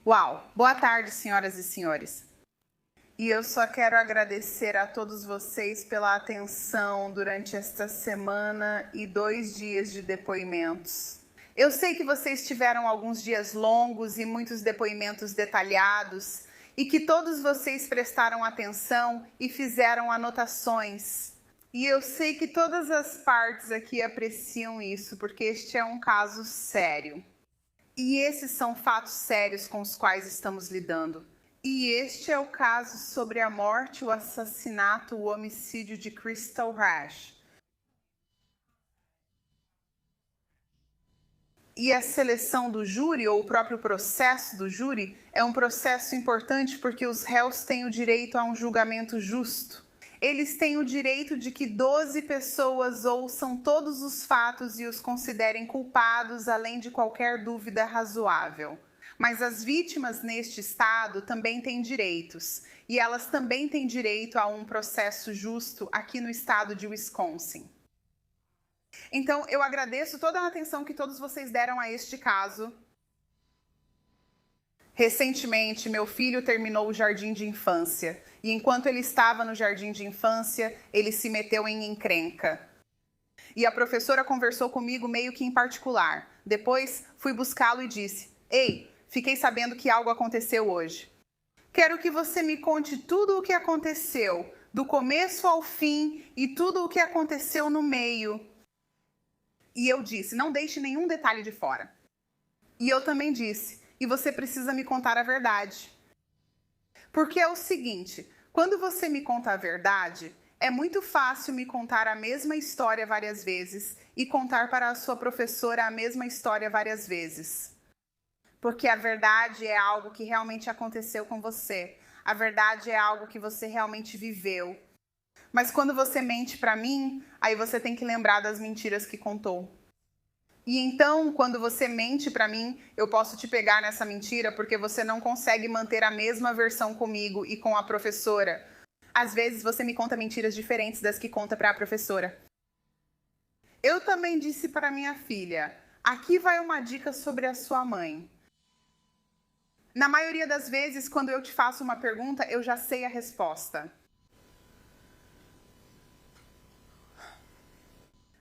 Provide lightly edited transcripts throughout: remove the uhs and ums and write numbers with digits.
Uau! Boa tarde, senhoras e senhores. E eu só quero agradecer a todos vocês pela atenção durante esta semana e 2 dias de depoimentos. Eu sei que vocês tiveram alguns dias longos e muitos depoimentos detalhados e que todos vocês prestaram atenção e fizeram anotações. E eu sei que todas as partes aqui apreciam isso, porque este é um caso sério. E esses são fatos sérios com os quais estamos lidando. E este é o caso sobre a morte, o assassinato, o homicídio de Crystal Rash. E a seleção do júri, ou o próprio processo do júri, é um processo importante porque os réus têm o direito a um julgamento justo. Eles têm o direito de que 12 pessoas ouçam todos os fatos e os considerem culpados, além de qualquer dúvida razoável. Mas as vítimas neste estado também têm direitos, e elas também têm direito a um processo justo aqui no estado de Wisconsin. Então, eu agradeço toda a atenção que todos vocês deram a este caso. Recentemente, meu filho terminou o jardim de infância, e enquanto ele estava no jardim de infância, ele se meteu em encrenca. E a professora conversou comigo meio que em particular. Depois, fui buscá-lo e disse: "Ei, fiquei sabendo que algo aconteceu hoje. Quero que você me conte tudo o que aconteceu, do começo ao fim e tudo o que aconteceu no meio." E eu disse: "Não deixe nenhum detalhe de fora." E eu também disse: "E você precisa me contar a verdade." Porque é o seguinte, quando você me conta a verdade, é muito fácil me contar a mesma história várias vezes e contar para a sua professora a mesma história várias vezes. Porque a verdade é algo que realmente aconteceu com você. A verdade é algo que você realmente viveu. Mas quando você mente para mim, aí você tem que lembrar das mentiras que contou. E então, quando você mente para mim, eu posso te pegar nessa mentira porque você não consegue manter a mesma versão comigo e com a professora. Às vezes você me conta mentiras diferentes das que conta para a professora. Eu também disse para minha filha: "Aqui vai uma dica sobre a sua mãe." Na maioria das vezes, quando eu te faço uma pergunta, eu já sei a resposta.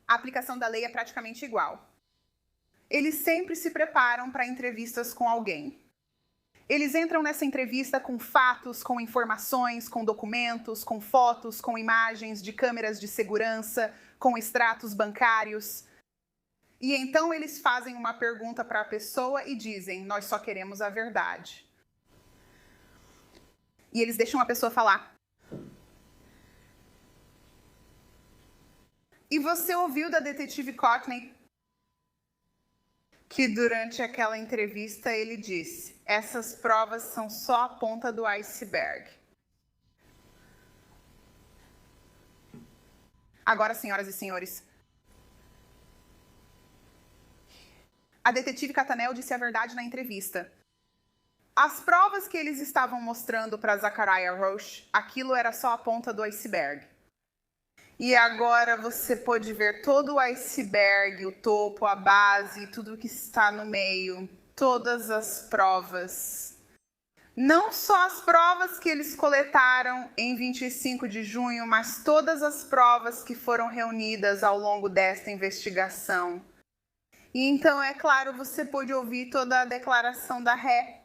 A aplicação da lei é praticamente igual. Eles sempre se preparam para entrevistas com alguém. Eles entram nessa entrevista com fatos, com informações, com documentos, com fotos, com imagens de câmeras de segurança, com extratos bancários. E então eles fazem uma pergunta para a pessoa e dizem: "Nós só queremos a verdade." E eles deixam a pessoa falar. E você ouviu da detetive Courtney que durante aquela entrevista ele disse: "Essas provas são só a ponta do iceberg." Agora, senhoras e senhores, a detetive Catanel disse a verdade na entrevista. As provas que eles estavam mostrando para Zachariah Roche, aquilo era só a ponta do iceberg. E agora você pode ver todo o iceberg, o topo, a base, tudo que está no meio, todas as provas. Não só as provas que eles coletaram em 25 de junho, mas todas as provas que foram reunidas ao longo desta investigação. E então, é claro, você pôde ouvir toda a declaração da ré.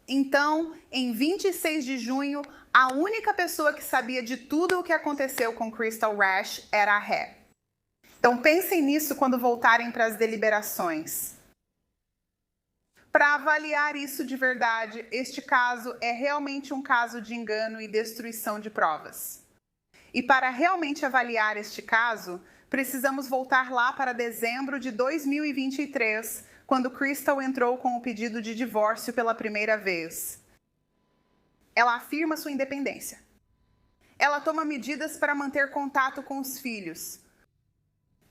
Então, em 26 de junho, a única pessoa que sabia de tudo o que aconteceu com Crystal Rash era a ré. Então, pensem nisso quando voltarem para as deliberações. Para avaliar isso de verdade, este caso é realmente um caso de engano e destruição de provas. E para realmente avaliar este caso, precisamos voltar lá para dezembro de 2023, quando Crystal entrou com o pedido de divórcio pela primeira vez. Ela afirma sua independência. Ela toma medidas para manter contato com os filhos.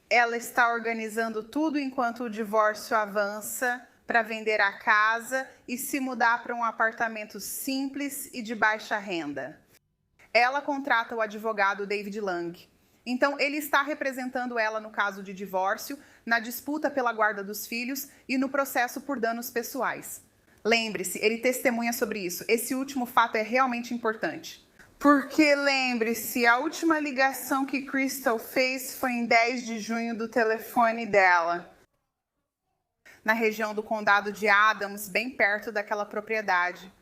Ela está organizando tudo enquanto o divórcio avança para vender a casa e se mudar para um apartamento simples e de baixa renda. Ela contrata o advogado David Lang. Então, ele está representando ela no caso de divórcio, na disputa pela guarda dos filhos e no processo por danos pessoais. Lembre-se, ele testemunha sobre isso. Esse último fato é realmente importante. Porque lembre-se, a última ligação que Crystal fez foi em 10 de junho do telefone dela, na região do condado de Adams, bem perto daquela propriedade.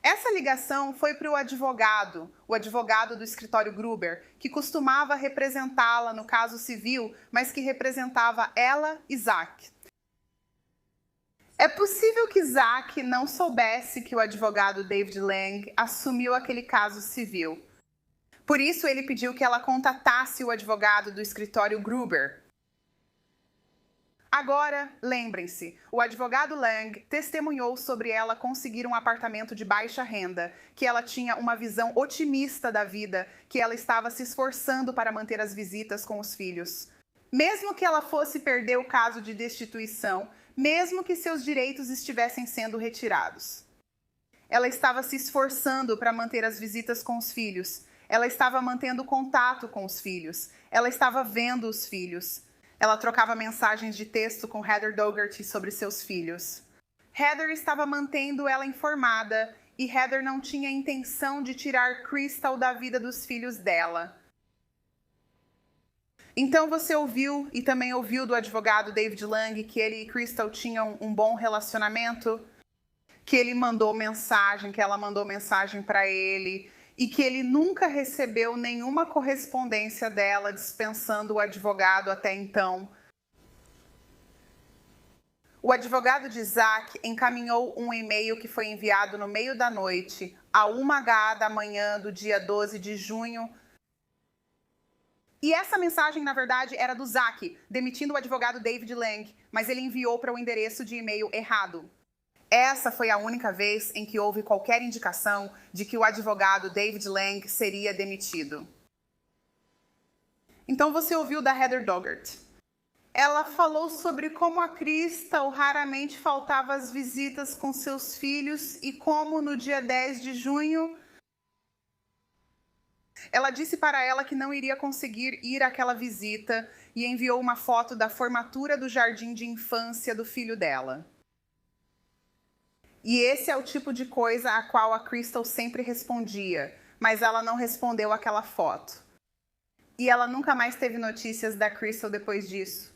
Essa ligação foi para o advogado do escritório Gruber, que costumava representá-la no caso civil, mas que representava ela e Zack. É possível que Zack não soubesse que o advogado David Lang assumiu aquele caso civil. Por isso, ele pediu que ela contatasse o advogado do escritório Gruber. Agora, lembrem-se, o advogado Lang testemunhou sobre ela conseguir um apartamento de baixa renda, que ela tinha uma visão otimista da vida, que ela estava se esforçando para manter as visitas com os filhos. Mesmo que ela fosse perder o caso de destituição, mesmo que seus direitos estivessem sendo retirados. Ela estava se esforçando para manter as visitas com os filhos. Ela estava mantendo contato com os filhos. Ela estava vendo os filhos. Ela trocava mensagens de texto com Heather Dougherty sobre seus filhos. Heather estava mantendo ela informada e Heather não tinha intenção de tirar Crystal da vida dos filhos dela. Então você ouviu e também ouviu do advogado David Lang que ele e Crystal tinham um bom relacionamento, que ele mandou mensagem, que ela mandou mensagem para ele e que ele nunca recebeu nenhuma correspondência dela dispensando o advogado até então. O advogado de Zack encaminhou um e-mail que foi enviado no meio da noite, a 1h da manhã do dia 12 de junho. E essa mensagem, na verdade, era do Zack, demitindo o advogado David Lang, mas ele enviou para o endereço de e-mail errado. Essa foi a única vez em que houve qualquer indicação de que o advogado David Lang seria demitido. Então você ouviu da Heather Dougherty. Ela falou sobre como a Crystal raramente faltava às visitas com seus filhos e como no dia 10 de junho ela disse para ela que não iria conseguir ir àquela visita e enviou uma foto da formatura do jardim de infância do filho dela. E esse é o tipo de coisa a qual a Crystal sempre respondia, mas ela não respondeu aquela foto. E ela nunca mais teve notícias da Crystal depois disso.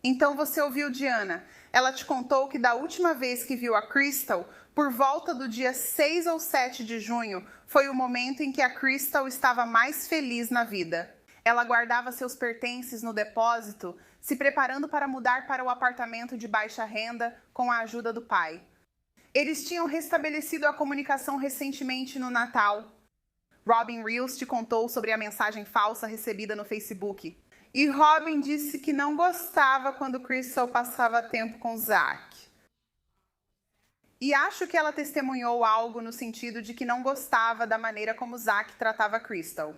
Então você ouviu Diana. Ela te contou que da última vez que viu a Crystal, por volta do dia 6 ou 7 de junho, foi o momento em que a Crystal estava mais feliz na vida. Ela guardava seus pertences no depósito, se preparando para mudar para o apartamento de baixa renda com a ajuda do pai. Eles tinham restabelecido a comunicação recentemente no Natal. Robin Reels te contou sobre a mensagem falsa recebida no Facebook. E Robin disse que não gostava quando Crystal passava tempo com Zack. E acho que ela testemunhou algo no sentido de que não gostava da maneira como Zack tratava Crystal.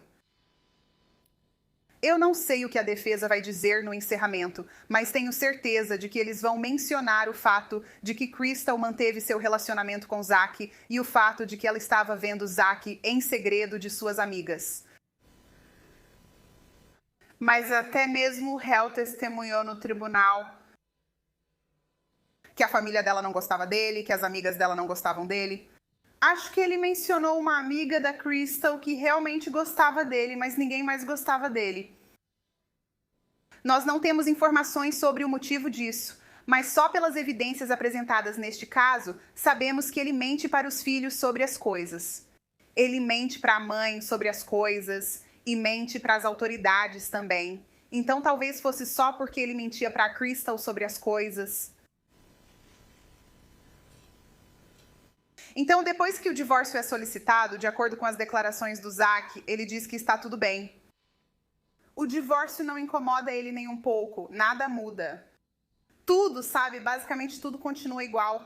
Eu não sei o que a defesa vai dizer no encerramento, mas tenho certeza de que eles vão mencionar o fato de que Crystal manteve seu relacionamento com Zack e o fato de que ela estava vendo Zack em segredo de suas amigas. Mas até mesmo o réu testemunhou no tribunal que a família dela não gostava dele, que as amigas dela não gostavam dele. Acho que ele mencionou uma amiga da Crystal que realmente gostava dele, mas ninguém mais gostava dele. Nós não temos informações sobre o motivo disso, mas só pelas evidências apresentadas neste caso, sabemos que ele mente para os filhos sobre as coisas. Ele mente para a mãe sobre as coisas e mente para as autoridades também. Então talvez fosse só porque ele mentia para a Crystal sobre as coisas. Então, depois que o divórcio é solicitado, de acordo com as declarações do Zack, ele diz que está tudo bem. O divórcio não incomoda ele nem um pouco, nada muda. Tudo, sabe, basicamente tudo continua igual.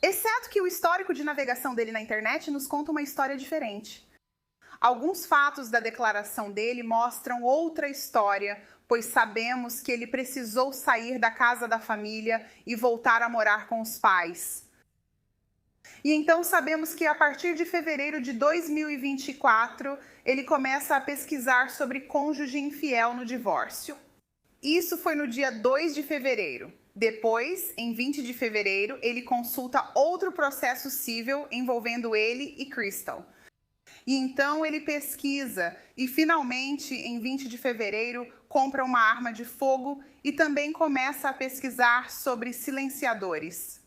Exceto que o histórico de navegação dele na internet nos conta uma história diferente. Alguns fatos da declaração dele mostram outra história, pois sabemos que ele precisou sair da casa da família e voltar a morar com os pais. E então sabemos que a partir de fevereiro de 2024, ele começa a pesquisar sobre cônjuge infiel no divórcio. Isso foi no dia 2 de fevereiro. Depois, em 20 de fevereiro, ele consulta outro processo civil envolvendo ele e Crystal. E então ele pesquisa e, finalmente, em 20 de fevereiro, compra uma arma de fogo e também começa a pesquisar sobre silenciadores.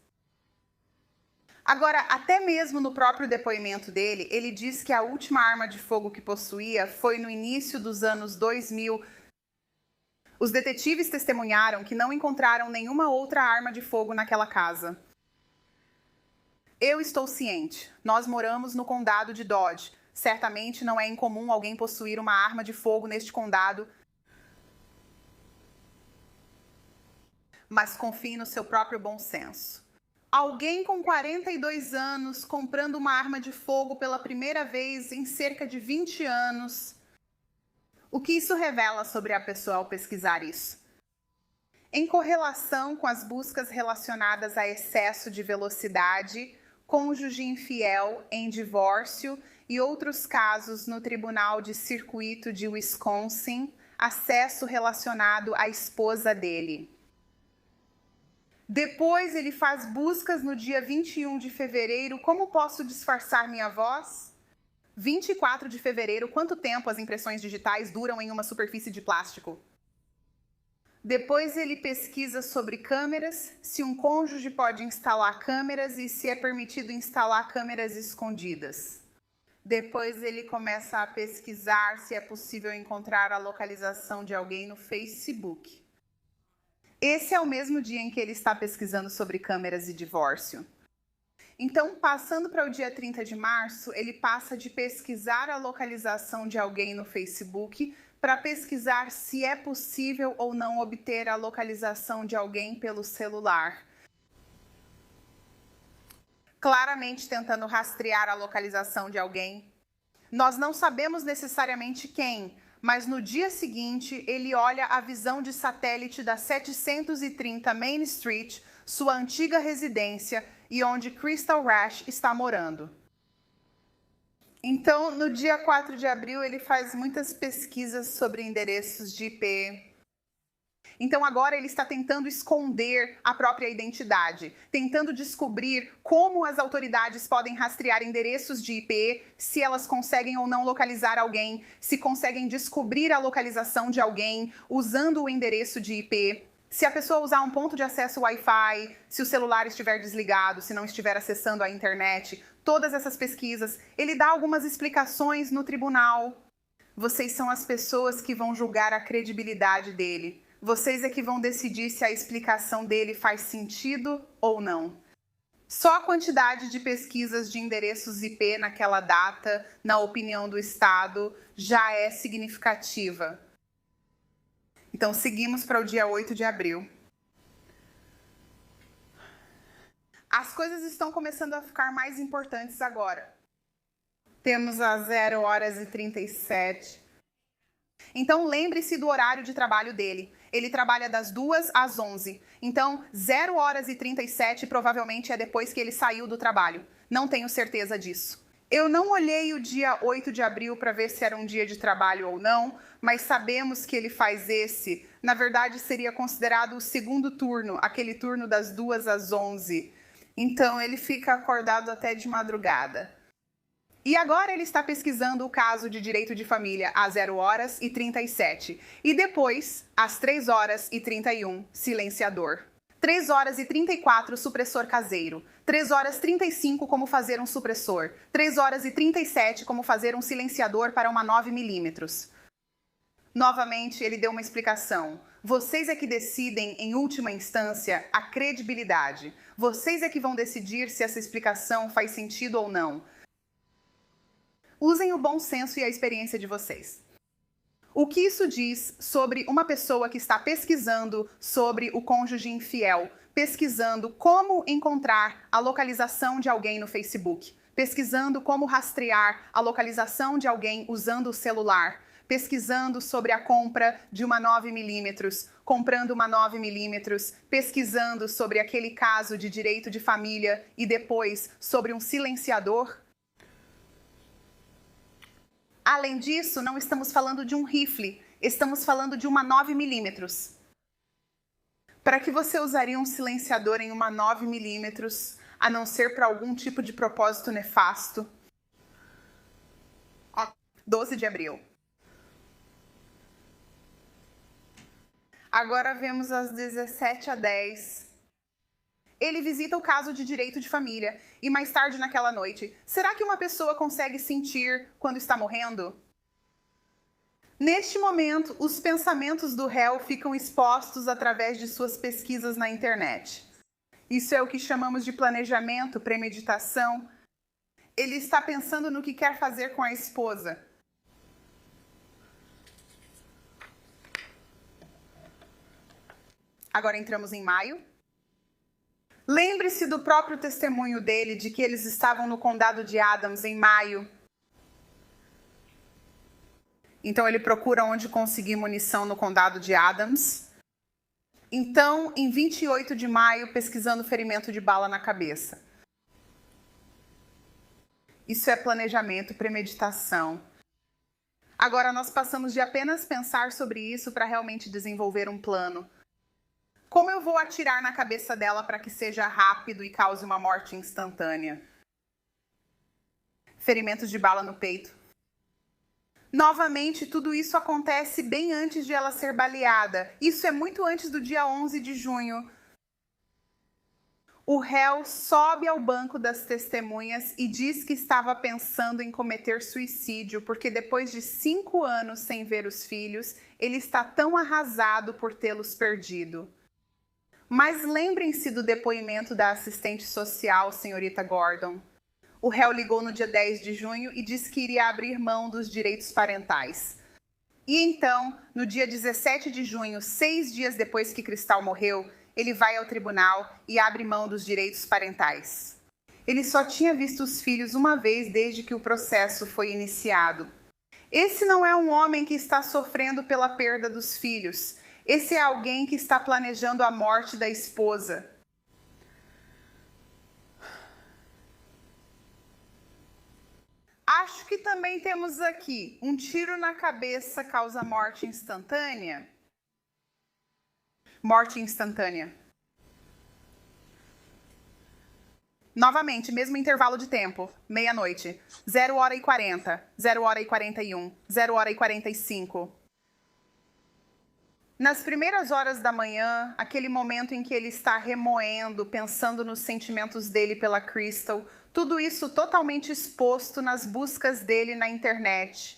Agora, até mesmo no próprio depoimento dele, ele diz que a última arma de fogo que possuía foi no início dos anos 2000. Os detetives testemunharam que não encontraram nenhuma outra arma de fogo naquela casa. Eu estou ciente. Nós moramos no condado de Dodge. Certamente não é incomum alguém possuir uma arma de fogo neste condado. Mas confie no seu próprio bom senso. Alguém com 42 anos comprando uma arma de fogo pela primeira vez em cerca de 20 anos. O que isso revela sobre a pessoa ao pesquisar isso? Em correlação com as buscas relacionadas a excesso de velocidade, cônjuge infiel em divórcio e outros casos no Tribunal de Circuito de Wisconsin, acesso relacionado à esposa dele. Depois ele faz buscas no dia 21 de fevereiro. Como posso disfarçar minha voz? 24 de fevereiro. Quanto tempo as impressões digitais duram em uma superfície de plástico? Depois ele pesquisa sobre câmeras, se um cônjuge pode instalar câmeras e se é permitido instalar câmeras escondidas. Depois ele começa a pesquisar se é possível encontrar a localização de alguém no Facebook. Esse é o mesmo dia em que ele está pesquisando sobre câmeras e divórcio. Então, passando para o dia 30 de março, ele passa de pesquisar a localização de alguém no Facebook para pesquisar se é possível ou não obter a localização de alguém pelo celular. Claramente tentando rastrear a localização de alguém. Nós não sabemos necessariamente quem, mas no dia seguinte ele olha a visão de satélite da 730 Main Street, sua antiga residência e onde Crystal Rash está morando. Então, no dia 4 de abril, ele faz muitas pesquisas sobre endereços de IP. Então, agora ele está tentando esconder a própria identidade, tentando descobrir como as autoridades podem rastrear endereços de IP, se elas conseguem ou não localizar alguém, se conseguem descobrir a localização de alguém usando o endereço de IP, se a pessoa usar um ponto de acesso Wi-Fi, se o celular estiver desligado, se não estiver acessando a internet, todas essas pesquisas. Ele dá algumas explicações no tribunal. Vocês são as pessoas que vão julgar a credibilidade dele. Vocês é que vão decidir se a explicação dele faz sentido ou não. Só a quantidade de pesquisas de endereços IP naquela data, na opinião do Estado, já é significativa. Então, seguimos para o dia 8 de abril. As coisas estão começando a ficar mais importantes agora. Temos as 0h37. Então, lembre-se do horário de trabalho dele. Ele trabalha das 2 às 11. Então, 0h37 provavelmente é depois que ele saiu do trabalho. Não tenho certeza disso. Eu não olhei o dia 8 de abril para ver se era um dia de trabalho ou não, mas sabemos que ele faz esse. Na verdade, seria considerado o segundo turno, aquele turno das 2 às 11. Então, ele fica acordado até de madrugada. E agora ele está pesquisando o caso de direito de família às 0h37. E depois, às 3h31, silenciador. 3h34, supressor caseiro. 3h35, como fazer um supressor. 3h37, como fazer um silenciador para uma 9mm. Novamente, ele deu uma explicação. Vocês é que decidem, em última instância, a credibilidade. Vocês é que vão decidir se essa explicação faz sentido ou não. Usem o bom senso e a experiência de vocês. O que isso diz sobre uma pessoa que está pesquisando sobre o cônjuge infiel, pesquisando como encontrar a localização de alguém no Facebook, pesquisando como rastrear a localização de alguém usando o celular, pesquisando sobre a compra de uma 9mm, comprando uma 9mm, pesquisando sobre aquele caso de direito de família e depois sobre um silenciador? Além disso, não estamos falando de um rifle, estamos falando de uma 9mm. Para que você usaria um silenciador em uma 9mm, a não ser para algum tipo de propósito nefasto? 12 de abril. Agora vemos às 17h10. Ele visita o caso de direito de família e mais tarde naquela noite, será que uma pessoa consegue sentir quando está morrendo? Neste momento, os pensamentos do réu ficam expostos através de suas pesquisas na internet. Isso é o que chamamos de planejamento, premeditação. Ele está pensando no que quer fazer com a esposa. Agora entramos em maio. Lembre-se do próprio testemunho dele de que eles estavam no condado de Adams em maio. Então ele procura onde conseguir munição no condado de Adams. Então, em 28 de maio, pesquisando ferimento de bala na cabeça. Isso é planejamento, premeditação. Agora nós passamos de apenas pensar sobre isso para realmente desenvolver um plano. Como eu vou atirar na cabeça dela para que seja rápido e cause uma morte instantânea? Ferimentos de bala no peito. Novamente, tudo isso acontece bem antes de ela ser baleada. Isso é muito antes do dia 11 de junho. O réu sobe ao banco das testemunhas e diz que estava pensando em cometer suicídio, porque depois de 5 anos sem ver os filhos, ele está tão arrasado por tê-los perdido. Mas lembrem-se do depoimento da assistente social, senhorita Gordon. O réu ligou no dia 10 de junho e disse que iria abrir mão dos direitos parentais. E então, no dia 17 de junho, 6 dias depois que Crystal morreu, ele vai ao tribunal e abre mão dos direitos parentais. Ele só tinha visto os filhos uma vez desde que o processo foi iniciado. Esse não é um homem que está sofrendo pela perda dos filhos. Esse é alguém que está planejando a morte da esposa. Acho que também temos aqui um tiro na cabeça causa morte instantânea. Morte instantânea. Novamente, mesmo intervalo de tempo. Meia-noite. 0h40, 0h41, 0h45. Nas primeiras horas da manhã, aquele momento em que ele está remoendo, pensando nos sentimentos dele pela Crystal, tudo isso totalmente exposto nas buscas dele na internet.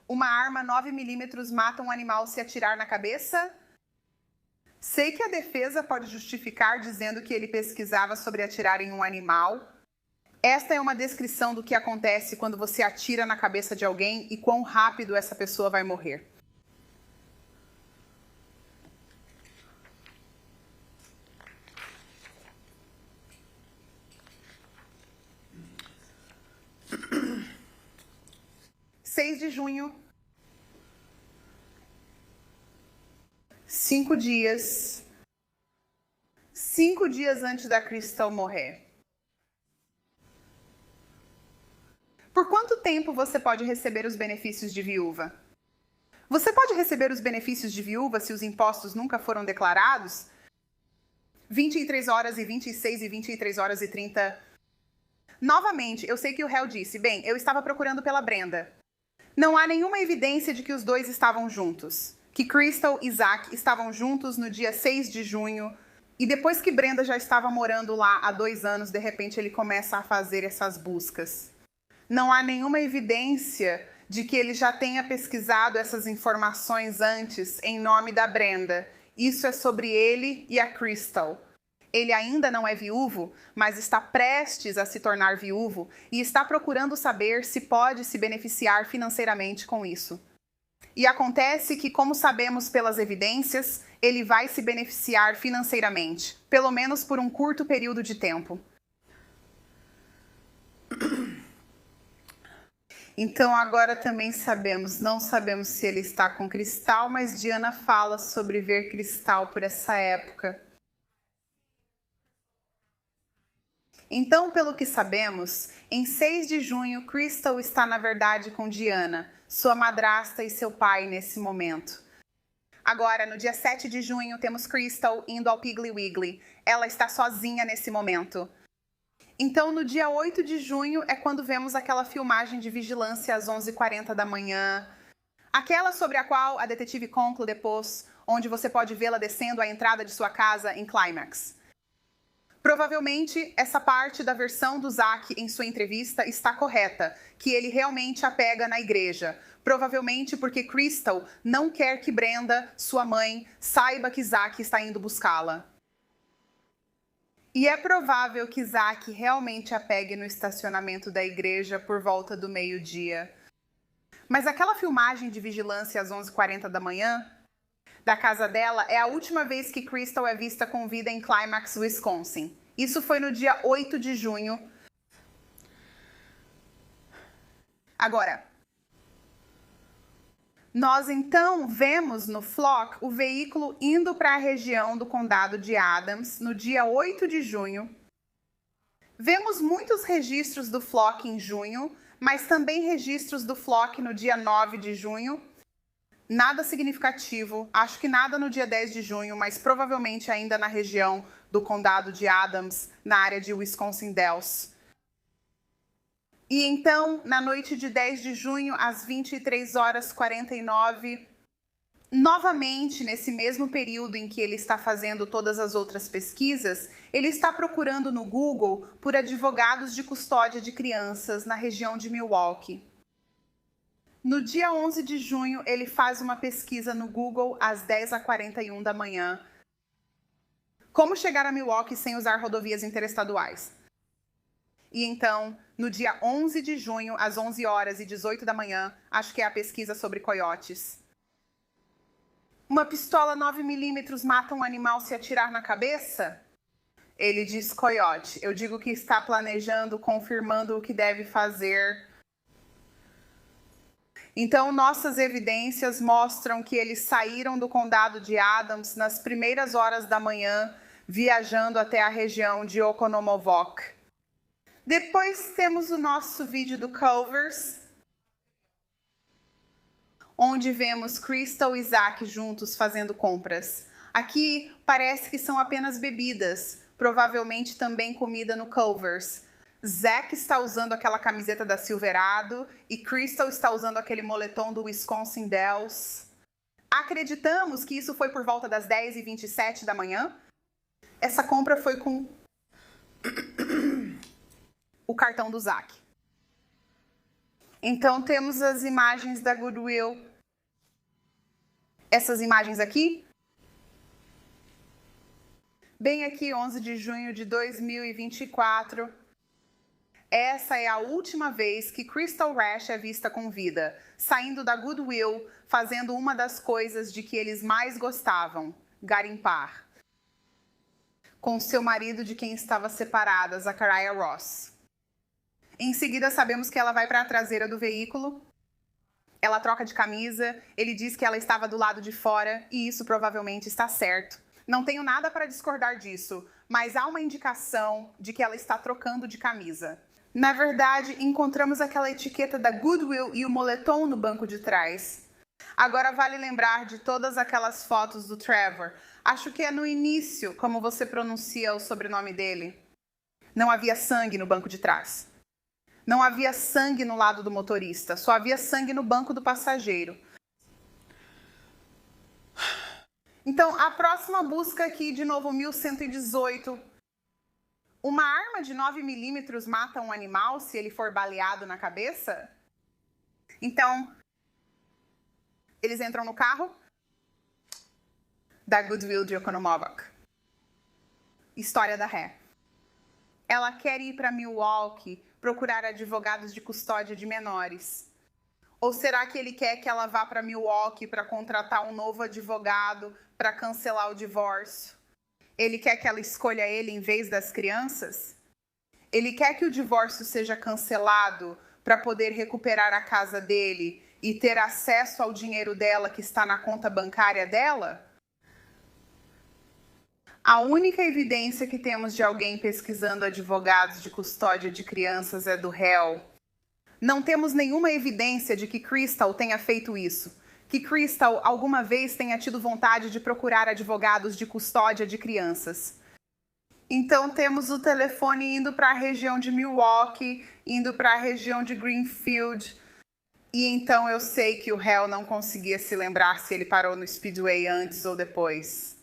Uma arma 9mm mata um animal se atirar na cabeça? Sei que a defesa pode justificar dizendo que ele pesquisava sobre atirar em um animal. Esta é uma descrição do que acontece quando você atira na cabeça de alguém e quão rápido essa pessoa vai morrer. (6 de junho). 5 dias. 5 dias antes da Crystal morrer. Por quanto tempo você pode receber os benefícios de viúva? Você pode receber os benefícios de viúva se os impostos nunca foram declarados? 23 horas e 26 e 23 horas e 30. Novamente, eu sei que o réu disse, bem, eu estava procurando pela Brenda. Não há nenhuma evidência de que os dois estavam juntos. Que Crystal e Zach estavam juntos no dia 6 de junho. E depois que Brenda já estava morando lá há 2 anos, de repente ele começa a fazer essas buscas. Não há nenhuma evidência de que ele já tenha pesquisado essas informações antes em nome da Brenda. Isso é sobre ele e a Crystal. Ele ainda não é viúvo, mas está prestes a se tornar viúvo e está procurando saber se pode se beneficiar financeiramente com isso. E acontece que, como sabemos pelas evidências, ele vai se beneficiar financeiramente, pelo menos por um curto período de tempo. Então agora também não sabemos se ele está com Crystal, mas Diana fala sobre ver Crystal por essa época. Então, pelo que sabemos, em 6 de junho, Crystal está na verdade com Diana, sua madrasta e seu pai nesse momento. Agora, no dia 7 de junho, temos Crystal indo ao Piggly Wiggly. Ela está sozinha nesse momento. Então, no dia 8 de junho é quando vemos aquela filmagem de vigilância às 11h40 da manhã. Aquela sobre a qual a detetive Conclo depôs, onde você pode vê-la descendo a entrada de sua casa em Climax. Provavelmente, essa parte da versão do Zack em sua entrevista está correta, que ele realmente a pega na igreja. Provavelmente porque Crystal não quer que Brenda, sua mãe, saiba que Zack está indo buscá-la. E é provável que Zack realmente a pegue no estacionamento da igreja por volta do meio-dia. Mas aquela filmagem de vigilância às 11h40 da manhã da casa dela é a última vez que Crystal é vista com vida em Climax, Wisconsin. Isso foi no dia 8 de junho. Agora, nós então vemos no Flock o veículo indo para a região do condado de Adams no dia 8 de junho. Vemos muitos registros do Flock em junho, mas também registros do Flock no dia 9 de junho. Nada significativo, acho que nada no dia 10 de junho, mas provavelmente ainda na região do condado de Adams, na área de Wisconsin Dells. E então, na noite de 10 de junho, às 23h49, novamente, nesse mesmo período em que ele está fazendo todas as outras pesquisas, ele está procurando no Google por advogados de custódia de crianças na região de Milwaukee. No dia 11 de junho, ele faz uma pesquisa no Google às 10h41 da manhã. Como chegar a Milwaukee sem usar rodovias interestaduais? E então, no dia 11 de junho, às 11h18 da manhã, acho que é a pesquisa sobre coiotes. Uma pistola 9mm mata um animal se atirar na cabeça? Ele diz coiote. Eu digo que está planejando, confirmando o que deve fazer. Então, nossas evidências mostram que eles saíram do condado de Adams nas primeiras horas da manhã, viajando até a região de Oconomowoc. Depois temos o nosso vídeo do Culver's, onde vemos Crystal e Zack juntos fazendo compras. Aqui parece que são apenas bebidas, provavelmente também comida no Culver's. Zack está usando aquela camiseta da Silverado e Crystal está usando aquele moletom do Wisconsin Dells. Acreditamos que isso foi por volta das 10h27 da manhã. Essa compra foi com o cartão do Zack. Então temos as imagens da Goodwill. Essas imagens aqui. Bem aqui, 11 de junho de 2024. Essa é a última vez que Crystal Rash é vista com vida, saindo da Goodwill, fazendo uma das coisas de que eles mais gostavam, garimpar, com seu marido de quem estava separada, Zachariah Ross. Em seguida, sabemos que ela vai para a traseira do veículo, ela troca de camisa, ele diz que ela estava do lado de fora, e isso provavelmente está certo. Não tenho nada para discordar disso, mas há uma indicação de que ela está trocando de camisa. Na verdade, encontramos aquela etiqueta da Goodwill e o moletom no banco de trás. Agora vale lembrar de todas aquelas fotos do Trevor. Acho que é no início, como você pronuncia o sobrenome dele. Não havia sangue no banco de trás. Não havia sangue no lado do motorista, só havia sangue no banco do passageiro. Então, a próxima busca aqui, de novo, 1118. Uma arma de 9mm mata um animal se ele for baleado na cabeça? Então, eles entram no carro da Goodwill de Oconomowoc. História da ré. Ela quer ir para Milwaukee procurar advogados de custódia de menores. Ou será que ele quer que ela vá para Milwaukee para contratar um novo advogado para cancelar o divórcio? Ele quer que ela escolha ele em vez das crianças? Ele quer que o divórcio seja cancelado para poder recuperar a casa dele e ter acesso ao dinheiro dela que está na conta bancária dela? A única evidência que temos de alguém pesquisando advogados de custódia de crianças é do réu. Não temos nenhuma evidência de que Crystal tenha feito isso. que Crystal alguma vez tenha tido vontade de procurar advogados de custódia de crianças. Então temos o telefone indo para a região de Milwaukee, indo para a região de Greenfield. E então eu sei que o réu não conseguia se lembrar se ele parou no Speedway antes ou depois.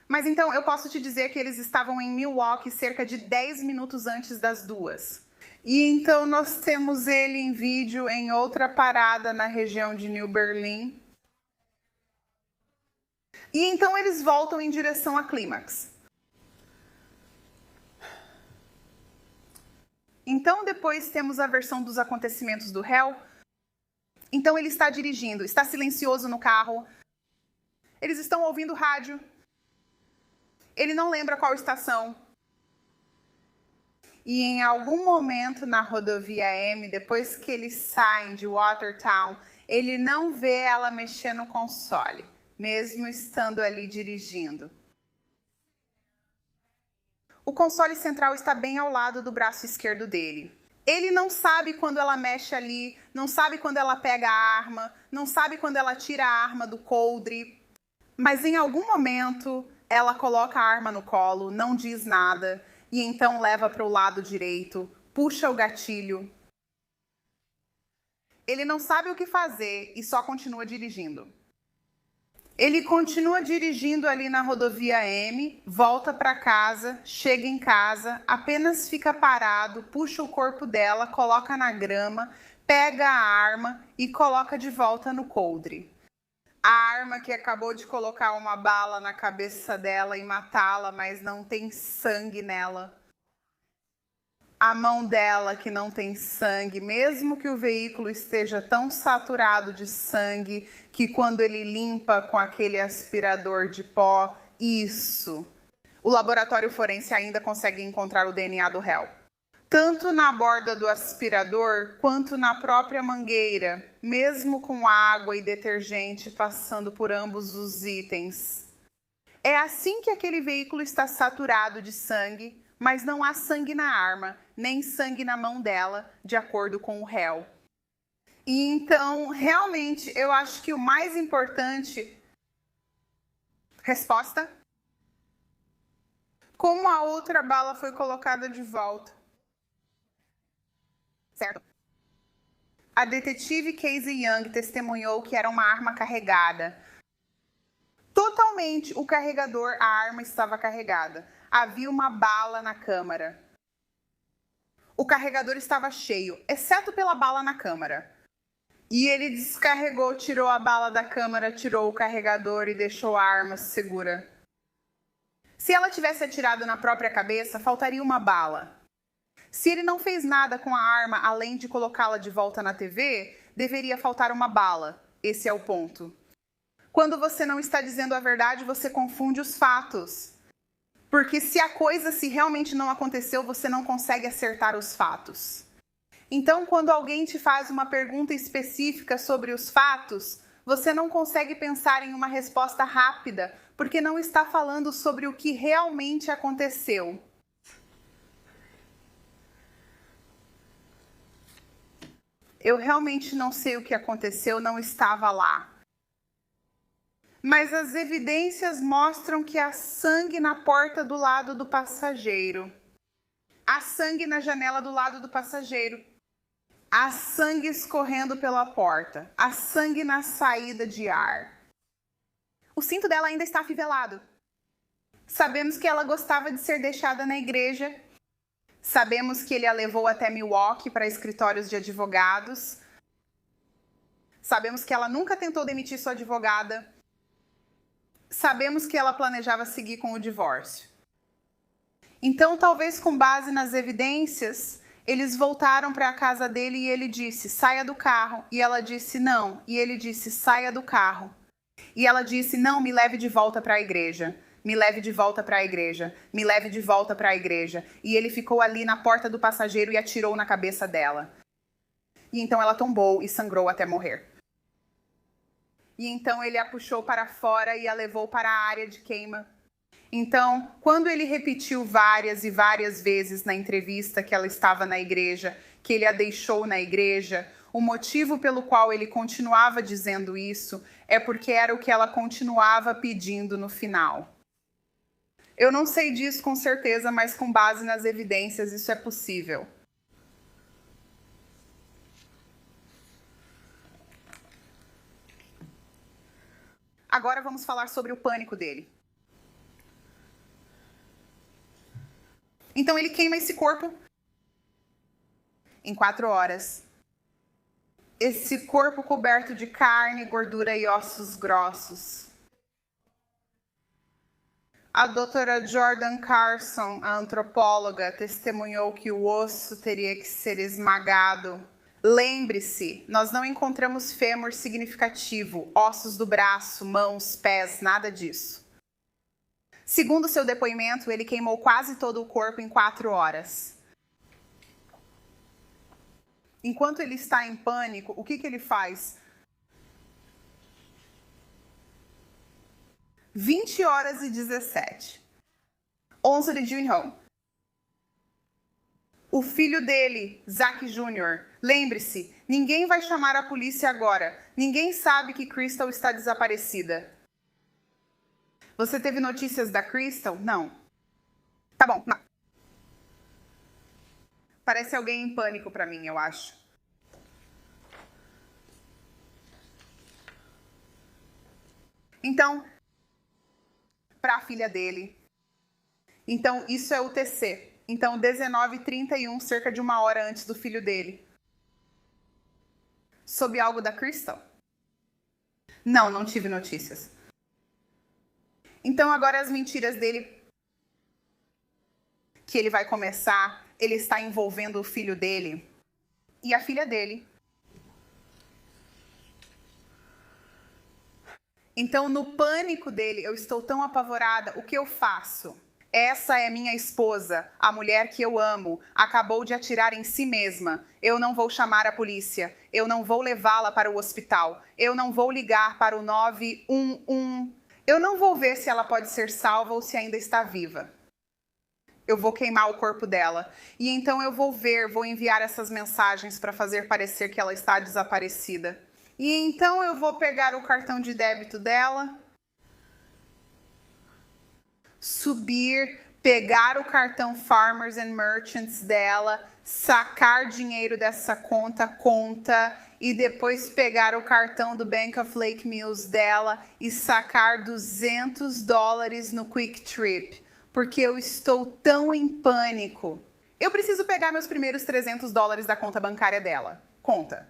Mas então eu posso te dizer que eles estavam em Milwaukee cerca de 10 minutos antes das 2. E então nós temos ele em vídeo em outra parada na região de New Berlin. E então eles voltam em direção à clímax. Então depois temos a versão dos acontecimentos do réu. Então ele está dirigindo, está silencioso no carro. Eles estão ouvindo rádio. Ele não lembra qual estação. E em algum momento na rodovia M, depois que eles saem de Watertown, ele não vê ela mexer no console, mesmo estando ali dirigindo. O console central está bem ao lado do braço esquerdo dele. Ele não sabe quando ela mexe ali, não sabe quando ela pega a arma, não sabe quando ela tira a arma do coldre. Mas em algum momento, ela coloca a arma no colo, não diz nada, e então leva para o lado direito, puxa o gatilho. Ele não sabe o que fazer e só continua dirigindo. Ele continua dirigindo ali na rodovia M, volta para casa, chega em casa, apenas fica parado, puxa o corpo dela, coloca na grama, pega a arma e coloca de volta no coldre. A arma que acabou de colocar uma bala na cabeça dela e matá-la, mas não tem sangue nela. A mão dela que não tem sangue, mesmo que o veículo esteja tão saturado de sangue que quando ele limpa com aquele aspirador de pó, isso. O laboratório forense ainda consegue encontrar o DNA do réu. Tanto na borda do aspirador, quanto na própria mangueira, mesmo com água e detergente passando por ambos os itens. É assim que aquele veículo está saturado de sangue, mas não há sangue na arma, nem sangue na mão dela, de acordo com o réu. E então, realmente, eu acho que o mais importante... Resposta? Como a outra bala foi colocada de volta? Certo. A detetive Casey Young testemunhou que era uma arma carregada. Totalmente, o carregador, a arma estava carregada. Havia uma bala na câmara. O carregador estava cheio, exceto pela bala na câmara. E ele descarregou, tirou a bala da câmara, tirou o carregador e deixou a arma segura. Se ela tivesse atirado na própria cabeça, faltaria uma bala. Se ele não fez nada com a arma além de colocá-la de volta na TV, deveria faltar uma bala. Esse é o ponto. Quando você não está dizendo a verdade, você confunde os fatos. Porque se a coisa realmente não aconteceu, você não consegue acertar os fatos. Então, quando alguém te faz uma pergunta específica sobre os fatos, você não consegue pensar em uma resposta rápida, porque não está falando sobre o que realmente aconteceu. Eu realmente não sei o que aconteceu, não estava lá. Mas as evidências mostram que há sangue na porta do lado do passageiro. Há sangue na janela do lado do passageiro. Há sangue escorrendo pela porta. Há sangue na saída de ar. O cinto dela ainda está afivelado. Sabemos que ela gostava de ser deixada na igreja. Sabemos que ele a levou até Milwaukee para escritórios de advogados. Sabemos que ela nunca tentou demitir sua advogada. Sabemos que ela planejava seguir com o divórcio. Então, talvez com base nas evidências, eles voltaram para a casa dele e ele disse, saia do carro. E ela disse, não. E ele disse, saia do carro. E ela disse, não, me leve de volta para a igreja. Me leve de volta para a igreja. Me leve de volta para a igreja. E ele ficou ali na porta do passageiro e atirou na cabeça dela. E então ela tombou e sangrou até morrer. E então ele a puxou para fora e a levou para a área de queima. Então, quando ele repetiu várias e várias vezes na entrevista que ela estava na igreja, que ele a deixou na igreja, O motivo pelo qual ele continuava dizendo isso é porque era o que ela continuava pedindo no final. Eu não sei disso com certeza, mas com base nas evidências isso é possível. Agora vamos falar sobre o pânico dele. Então ele queima esse corpo em 4 horas. Esse corpo coberto de carne, gordura e ossos grossos. A doutora Jordan Carson, a antropóloga, testemunhou que o osso teria que ser esmagado. Lembre-se, nós não encontramos fêmur significativo, ossos do braço, mãos, pés, nada disso. Segundo seu depoimento, ele queimou quase todo o corpo em 4 horas. Enquanto ele está em pânico, o que ele faz? 20 horas e 17. 11 de junho. O filho dele, Zach Jr., lembre-se, ninguém vai chamar a polícia agora. Ninguém sabe que Crystal está desaparecida. Você teve notícias da Crystal? Não. Tá bom. Não. Parece alguém em pânico pra mim, eu acho. Então, para a filha dele. Então, isso é o TC. Então, 19h31, cerca de 1 hora antes do filho dele. Soube algo da Crystal? Não, não tive notícias. Então, agora as mentiras dele, que ele vai começar, ele está envolvendo o filho dele e a filha dele. Então, no pânico dele, eu estou tão apavorada, o que eu faço? Essa é minha esposa, a mulher que eu amo, acabou de atirar em si mesma. Eu não vou chamar a polícia, eu não vou levá-la para o hospital, eu não vou ligar para o 911, eu não vou ver se ela pode ser salva ou se ainda está viva. Eu vou queimar o corpo dela. E então eu vou enviar essas mensagens para fazer parecer que ela está desaparecida. E então eu vou pegar o cartão de débito dela, subir, pegar o cartão Farmers and Merchants dela, sacar dinheiro dessa conta e depois pegar o cartão do Bank of Lake Mills dela e sacar $200 no Quick Trip, porque eu estou tão em pânico. Eu preciso pegar meus primeiros $300 da conta bancária dela. Conta.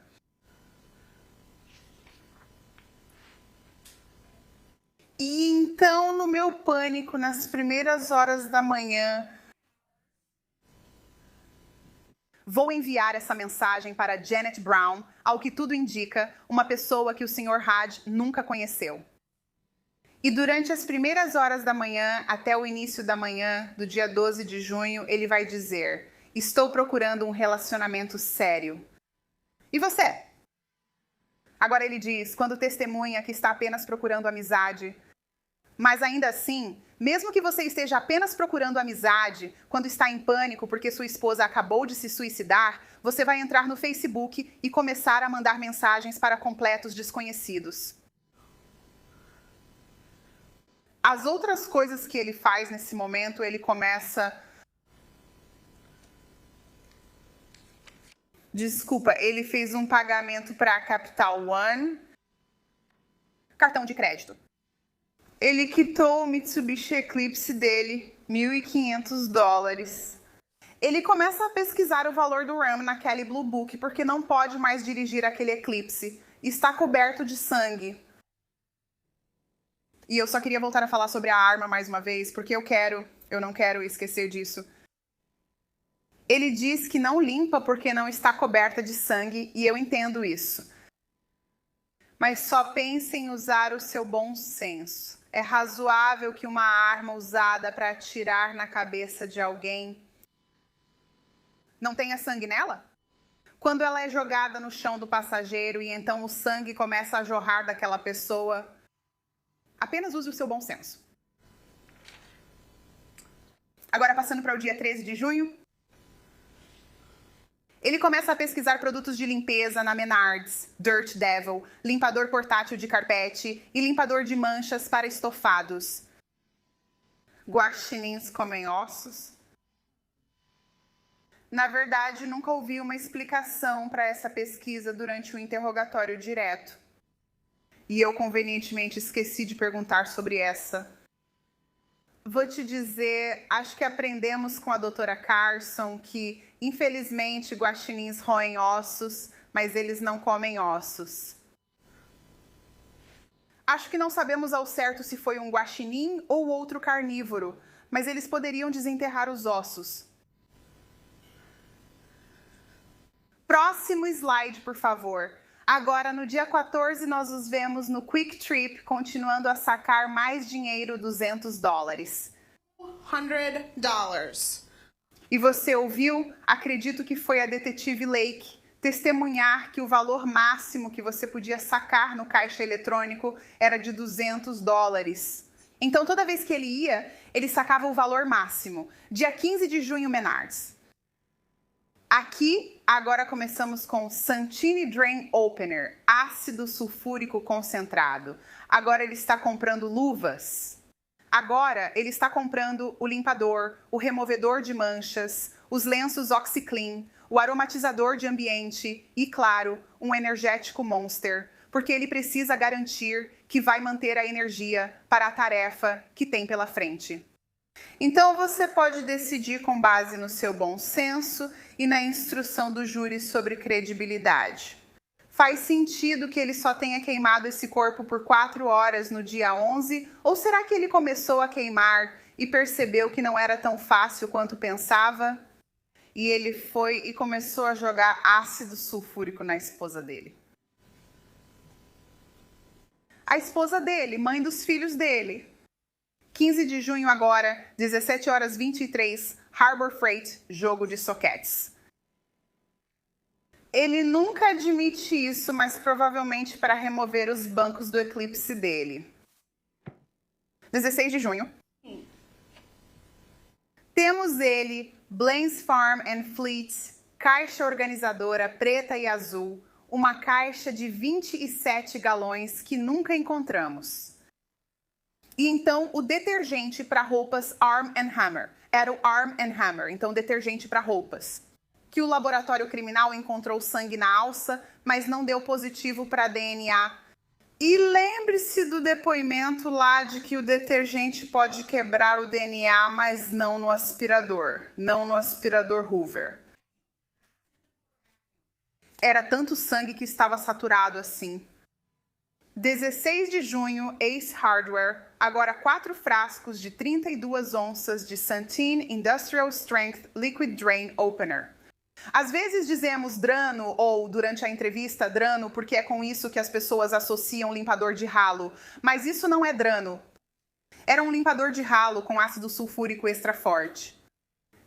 E então, no meu pânico, nas primeiras horas da manhã, vou enviar essa mensagem para Janet Brown, ao que tudo indica, uma pessoa que o Sr. Hadj nunca conheceu. E durante as primeiras horas da manhã, até o início da manhã do dia 12 de junho, ele vai dizer: estou procurando um relacionamento sério. E você? Agora ele diz, quando testemunha que está apenas procurando amizade. Mas ainda assim, mesmo que você esteja apenas procurando amizade, quando está em pânico porque sua esposa acabou de se suicidar, você vai entrar no Facebook e começar a mandar mensagens para completos desconhecidos. As outras coisas que ele faz nesse momento, ele começa... Desculpa, ele fez um pagamento para a Capital One, cartão de crédito. Ele quitou o Mitsubishi Eclipse dele, $1.500. Ele começa a pesquisar o valor do RAM na Kelley Blue Book, porque não pode mais dirigir aquele Eclipse. Está coberto de sangue. E eu só queria voltar a falar sobre a arma mais uma vez, porque eu não quero esquecer disso. Ele diz que não limpa porque não está coberta de sangue, e eu entendo isso. Mas só pense em usar o seu bom senso. É razoável que uma arma usada para atirar na cabeça de alguém não tenha sangue nela? Quando ela é jogada no chão do passageiro e então o sangue começa a jorrar daquela pessoa, apenas use o seu bom senso. Agora, passando para o dia 13 de junho. Ele começa a pesquisar produtos de limpeza na Menards, Dirt Devil, limpador portátil de carpete e limpador de manchas para estofados. Guaxinins comem ossos? Na verdade, nunca ouvi uma explicação para essa pesquisa durante o interrogatório direto. E eu convenientemente esqueci de perguntar sobre essa. Vou te dizer, acho que aprendemos com a doutora Carson que, infelizmente, guaxinins roem ossos, mas eles não comem ossos. Acho que não sabemos ao certo se foi um guaxinim ou outro carnívoro, mas eles poderiam desenterrar os ossos. Próximo slide, por favor. Agora, no dia 14, nós os vemos no Quick Trip, continuando a sacar mais dinheiro, $200. $100. E você ouviu? Acredito que foi a detetive Lake testemunhar que o valor máximo que você podia sacar no caixa eletrônico era de $200. Então, toda vez que ele ia, ele sacava o valor máximo. Dia 15 de junho, Menards. Aqui, agora começamos com Santini Drain Opener, ácido sulfúrico concentrado. Agora ele está comprando luvas. Agora ele está comprando o limpador, o removedor de manchas, os lenços OxiClean, o aromatizador de ambiente e, claro, um energético Monster, porque ele precisa garantir que vai manter a energia para a tarefa que tem pela frente. Então você pode decidir com base no seu bom senso e na instrução do júri sobre credibilidade. Faz sentido que ele só tenha queimado esse corpo por 4 horas no dia 11? Ou será que ele começou a queimar e percebeu que não era tão fácil quanto pensava? E ele foi e começou a jogar ácido sulfúrico na esposa dele. A esposa dele, mãe dos filhos dele. 15 de junho agora, 17h23, Harbor Freight, jogo de soquetes. Ele nunca admite isso, mas provavelmente para remover os bancos do Eclipse dele. 16 de junho. Temos ele, Blaine Farm and Fleet, caixa organizadora preta e azul, uma caixa de 27 galões que nunca encontramos. E então o detergente para roupas Arm & Hammer. Era o Arm & Hammer, então detergente para roupas. Que o laboratório criminal encontrou sangue na alça, mas não deu positivo para DNA. E lembre-se do depoimento lá de que o detergente pode quebrar o DNA, mas não no aspirador. Não no aspirador Hoover. Era tanto sangue que estava saturado assim. 16 de junho, Ace Hardware, agora 4 frascos de 32 onças de Santini Industrial Strength Liquid Drain Opener. Às vezes dizemos Drano ou, durante a entrevista, Drano, porque é com isso que as pessoas associam limpador de ralo, mas isso não é Drano. Era um limpador de ralo com ácido sulfúrico extra forte.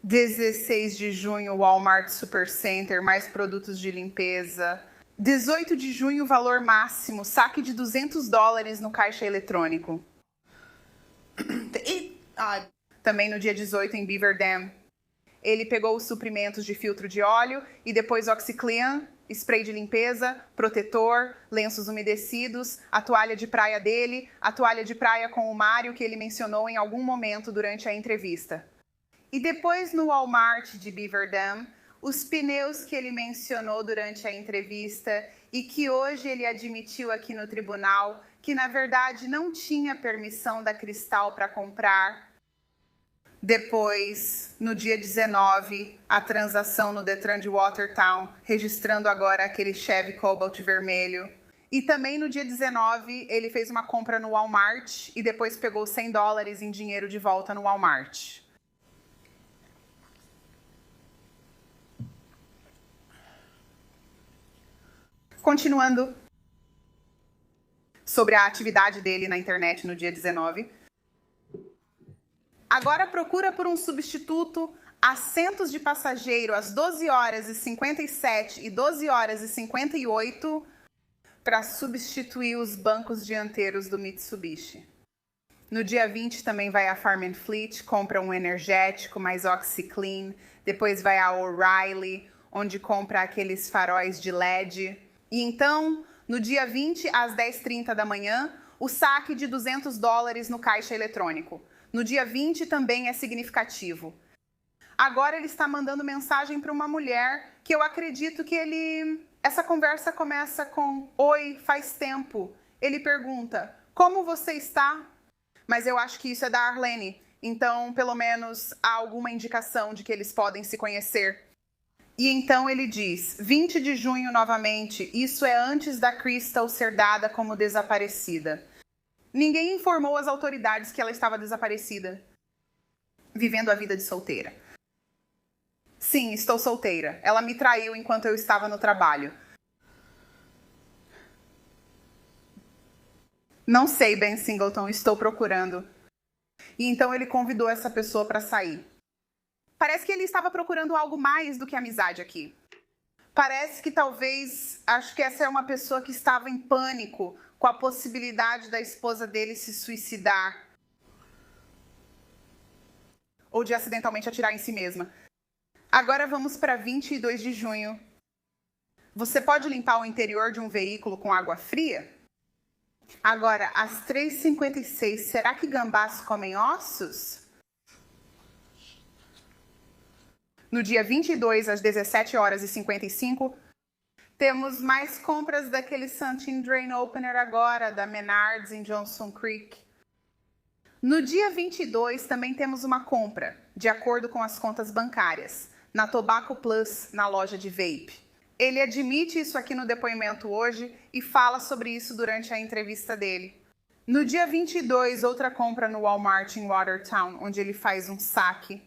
16 de junho, Walmart Supercenter, mais produtos de limpeza. 18 de junho, valor máximo, saque de $200 no caixa eletrônico. Também no dia 18, em Beaver Dam. Ele pegou os suprimentos de filtro de óleo e depois OxiClean, spray de limpeza, protetor, lenços umedecidos, a toalha de praia dele, a toalha de praia com o Mário que ele mencionou em algum momento durante a entrevista. E depois no Walmart de Beaver Dam, os pneus que ele mencionou durante a entrevista e que hoje ele admitiu aqui no tribunal que, na verdade, não tinha permissão da Cristal para comprar. Depois, no dia 19, a transação no Detran de Watertown, registrando agora aquele Chevy Cobalt vermelho. E também no dia 19, ele fez uma compra no Walmart e depois pegou $100 em dinheiro de volta no Walmart. Continuando sobre a atividade dele na internet no dia 19. Agora procura por um substituto, assentos de passageiro às 12h57 e 12h58 para substituir os bancos dianteiros do Mitsubishi. No dia 20 também vai a Farm & Fleet, compra um energético mais OxiClean, depois vai a O'Reilly, onde compra aqueles faróis de LED. E então, no dia 20, às 10h30 da manhã, o saque de $200 no caixa eletrônico. No dia 20 também é significativo. Agora ele está mandando mensagem para uma mulher que eu acredito que essa conversa começa com: "Oi, faz tempo". Ele pergunta: "Como você está?" Mas eu acho que isso é da Arlene. Então, pelo menos, há alguma indicação de que eles podem se conhecer. E então ele diz: 20 de junho novamente, isso é antes da Crystal ser dada como desaparecida. Ninguém informou as autoridades que ela estava desaparecida, vivendo a vida de solteira. Sim, estou solteira. Ela me traiu enquanto eu estava no trabalho. Não sei, Ben Singleton, estou procurando. E então ele convidou essa pessoa para sair. Parece que ele estava procurando algo mais do que amizade aqui. Parece que talvez, acho que essa é uma pessoa que estava em pânico com a possibilidade da esposa dele se suicidar. Ou de acidentalmente atirar em si mesma. Agora vamos para 22 de junho. Você pode limpar o interior de um veículo com água fria? Agora, às 3h56, será que gambás comem ossos? No dia 22, às 17h55, temos mais compras daquele Sunken Drain Opener agora, da Menards em Johnson Creek. No dia 22, também temos uma compra, de acordo com as contas bancárias, na Tobacco Plus, na loja de vape. Ele admite isso aqui no depoimento hoje e fala sobre isso durante a entrevista dele. No dia 22, outra compra no Walmart em Watertown, onde ele faz um saque.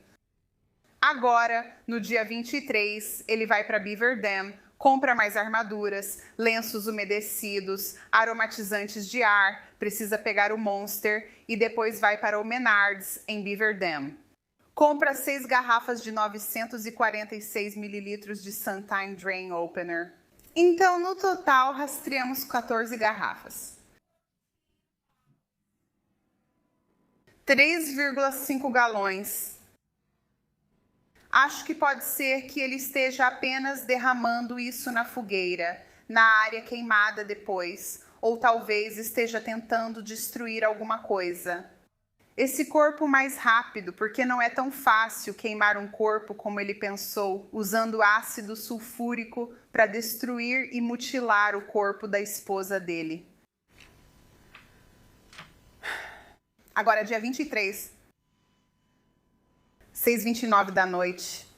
Agora, no dia 23, ele vai para Beaver Dam, compra mais armaduras, lenços umedecidos, aromatizantes de ar, precisa pegar o Monster e depois vai para o Menards em Beaver Dam. Compra 6 garrafas de 946 ml de Sunken Drain Opener. Então, no total, rastreamos 14 garrafas. 3,5 galões. Acho que pode ser que ele esteja apenas derramando isso na fogueira, na área queimada depois, ou talvez esteja tentando destruir alguma coisa. Esse corpo mais rápido, porque não é tão fácil queimar um corpo como ele pensou, usando ácido sulfúrico para destruir e mutilar o corpo da esposa dele. Agora, dia 23, 6h29 da noite.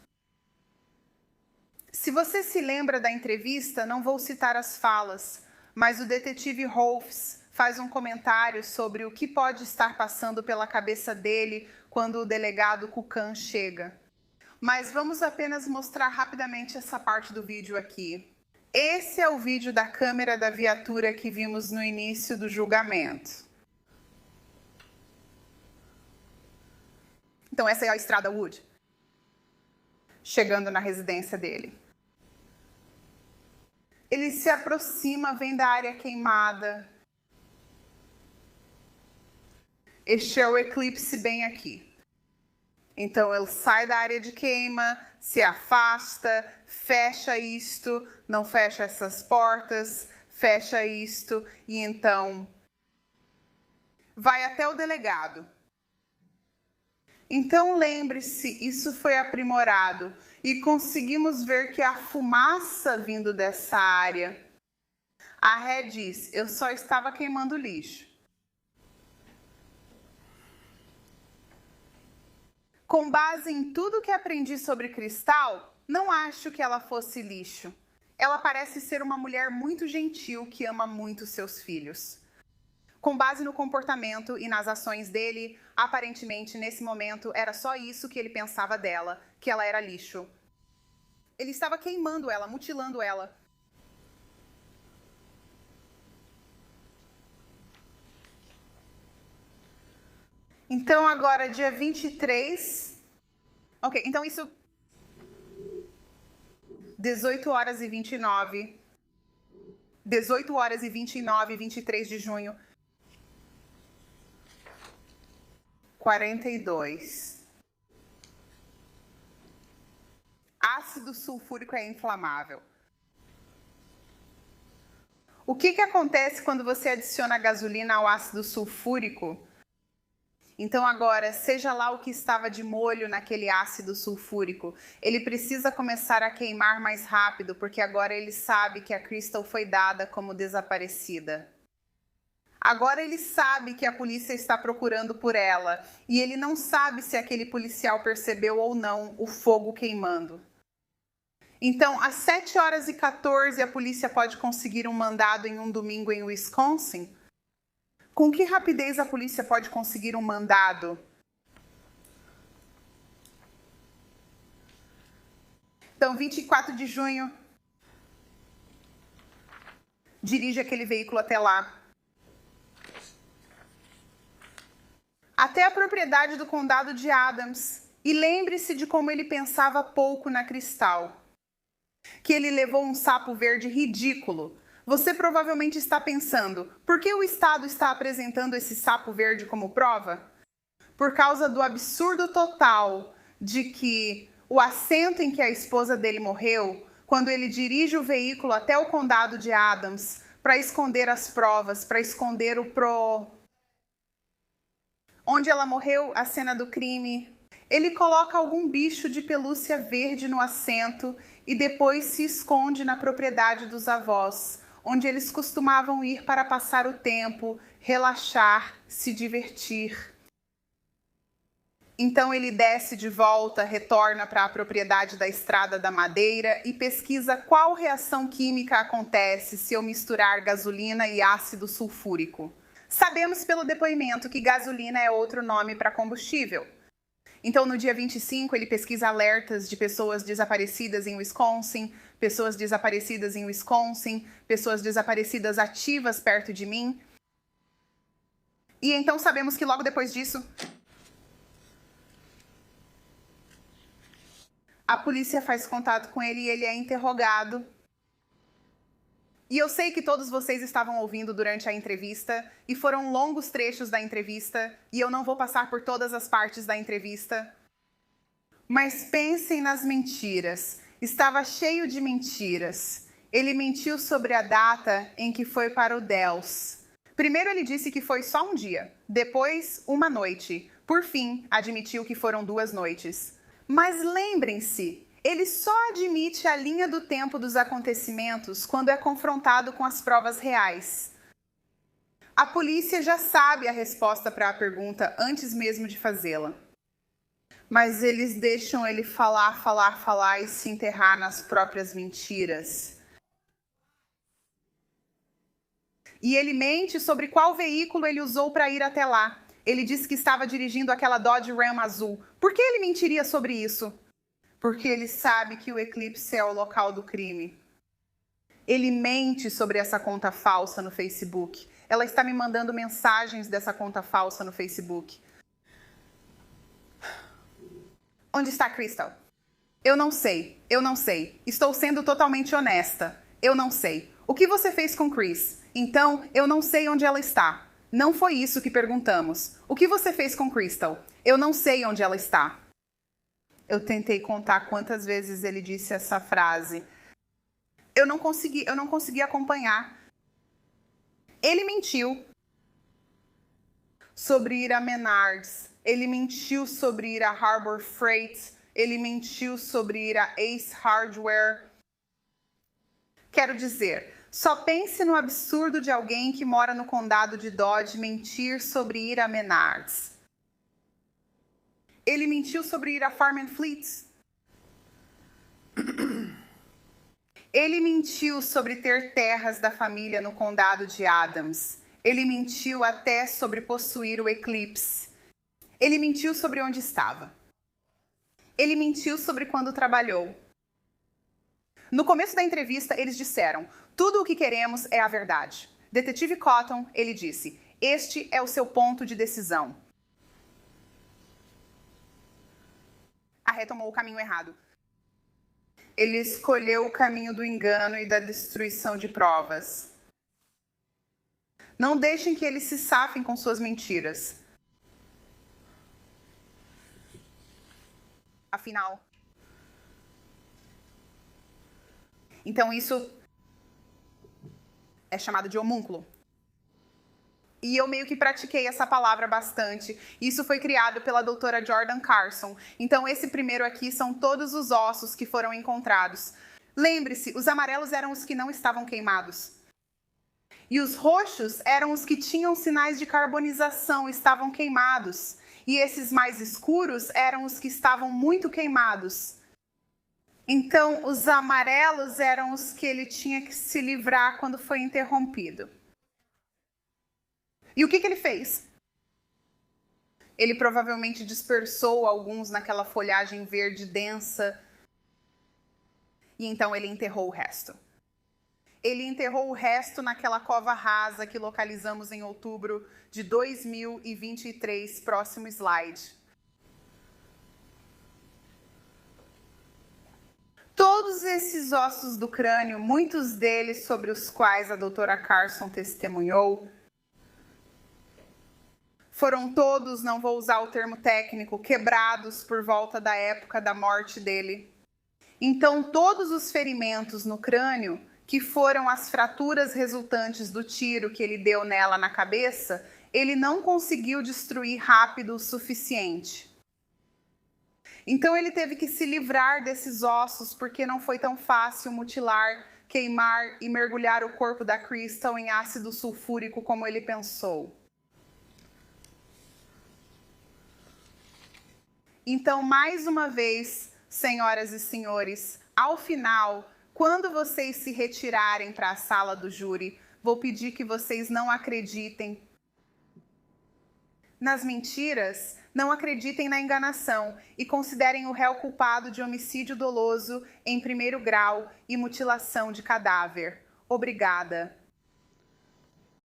Se você se lembra da entrevista, não vou citar as falas, mas o detetive Rolfs faz um comentário sobre o que pode estar passando pela cabeça dele quando o delegado Kukan chega. Mas vamos apenas mostrar rapidamente essa parte do vídeo aqui. Esse é o vídeo da câmera da viatura que vimos no início do julgamento. Então essa é a estrada Wood, chegando na residência dele. Ele se aproxima, vem da área queimada. Este é o eclipse bem aqui. Então ele sai da área de queima, se afasta, fecha isto, não fecha essas portas, fecha isto e então vai até o delegado. Então lembre-se, isso foi aprimorado e conseguimos ver que a fumaça vindo dessa área. A ré diz: eu só estava queimando lixo. Com base em tudo que aprendi sobre Crystal, não acho que ela fosse lixo. Ela parece ser uma mulher muito gentil que ama muito seus filhos. Com base no comportamento e nas ações dele, aparentemente, nesse momento, era só isso que ele pensava dela, que ela era lixo. Ele estava queimando ela, mutilando ela. Então, agora, dia 23... Ok, então isso... 18h29, 23 de junho. 42. ácido sulfúrico é inflamável. O que acontece quando você adiciona gasolina ao ácido sulfúrico? Então agora, seja lá o que estava de molho naquele ácido sulfúrico, ele precisa começar a queimar mais rápido, porque agora ele sabe que a Crystal foi dada como desaparecida. Agora ele sabe que a polícia está procurando por ela, e ele não sabe se aquele policial percebeu ou não o fogo queimando. Então, às 7h14, a polícia pode conseguir um mandado em um domingo em Wisconsin? Com que rapidez a polícia pode conseguir um mandado? Então, 24 de junho, dirige aquele veículo até lá. Até a propriedade do condado de Adams. E lembre-se de como ele pensava pouco na Crystal. Que ele levou um sapo verde ridículo. Você provavelmente está pensando, por que o Estado está apresentando esse sapo verde como prova? Por causa do absurdo total de que o assento em que a esposa dele morreu, quando ele dirige o veículo até o condado de Adams para esconder as provas, para esconder onde ela morreu, a cena do crime, ele coloca algum bicho de pelúcia verde no assento e depois se esconde na propriedade dos avós, onde eles costumavam ir para passar o tempo, relaxar, se divertir. Então ele desce de volta, retorna para a propriedade da Estrada da Madeira e pesquisa qual reação química acontece se eu misturar gasolina e ácido sulfúrico. Sabemos pelo depoimento que gasolina é outro nome para combustível. Então, no dia 25, ele pesquisa alertas de pessoas desaparecidas em Wisconsin, pessoas desaparecidas em Wisconsin, pessoas desaparecidas ativas perto de mim. E então sabemos que logo depois disso, a polícia faz contato com ele e ele é interrogado. E eu sei que todos vocês estavam ouvindo durante a entrevista, e foram longos trechos da entrevista, e eu não vou passar por todas as partes da entrevista. Mas pensem nas mentiras. Estava cheio de mentiras. Ele mentiu sobre a data em que foi para o Dells. Primeiro ele disse que foi só um dia, depois uma noite. Por fim, admitiu que foram 2 noites. Mas lembrem-se, ele só admite a linha do tempo dos acontecimentos quando é confrontado com as provas reais. A polícia já sabe a resposta para a pergunta antes mesmo de fazê-la. Mas eles deixam ele falar e se enterrar nas próprias mentiras. E ele mente sobre qual veículo ele usou para ir até lá. Ele disse que estava dirigindo aquela Dodge Ram azul. Por que ele mentiria sobre isso? Porque ele sabe que o Eclipse é o local do crime. Ele mente sobre essa conta falsa no Facebook. Ela está me mandando mensagens dessa conta falsa no Facebook. Onde está Crystal? Eu não sei. Estou sendo totalmente honesta. Eu não sei. O que você fez com Chris? Então, eu não sei onde ela está. Não foi isso que perguntamos. O que você fez com Crystal? Eu não sei onde ela está. Eu tentei contar quantas vezes ele disse essa frase. Eu não consegui acompanhar. Ele mentiu sobre ir a Menards. Ele mentiu sobre ir a Harbor Freight. Ele mentiu sobre ir a Ace Hardware. Quero dizer, só pense no absurdo de alguém que mora no condado de Dodge mentir sobre ir a Menards. Ele mentiu sobre ir a Farm and Fleet. Ele mentiu sobre ter terras da família no condado de Adams. Ele mentiu até sobre possuir o Eclipse. Ele mentiu sobre onde estava. Ele mentiu sobre quando trabalhou. No começo da entrevista, eles disseram: tudo o que queremos é a verdade. Detetive Cotton, ele disse: este é o seu ponto de decisão. A ré tomou o caminho errado. Ele escolheu o caminho do engano e da destruição de provas. Não deixem que eles se safem com suas mentiras. Afinal, Então isso é chamado de homúnculo. E eu meio que pratiquei essa palavra bastante. Isso foi criado pela doutora Jordan Carson. Então esse primeiro aqui são todos os ossos que foram encontrados. Lembre-se, os amarelos eram os que não estavam queimados. E os roxos eram os que tinham sinais de carbonização, estavam queimados. E esses mais escuros eram os que estavam muito queimados. Então, os amarelos eram os que ele tinha que se livrar quando foi interrompido. E o que ele fez? Ele provavelmente dispersou alguns naquela folhagem verde densa. E então ele enterrou o resto. Ele enterrou o resto naquela cova rasa que localizamos em outubro de 2023, próximo slide. Todos esses ossos do crânio, muitos deles sobre os quais a doutora Carson testemunhou, foram todos, não vou usar o termo técnico, quebrados por volta da época da morte dele. Então, todos os ferimentos no crânio, que foram as fraturas resultantes do tiro que ele deu nela na cabeça, ele não conseguiu destruir rápido o suficiente. Então, ele teve que se livrar desses ossos, porque não foi tão fácil mutilar, queimar e mergulhar o corpo da Crystal em ácido sulfúrico como ele pensou. Então, mais uma vez, senhoras e senhores, ao final, quando vocês se retirarem para a sala do júri, vou pedir que vocês não acreditem nas mentiras, não acreditem na enganação e considerem o réu culpado de homicídio doloso em primeiro grau e mutilação de cadáver. Obrigada.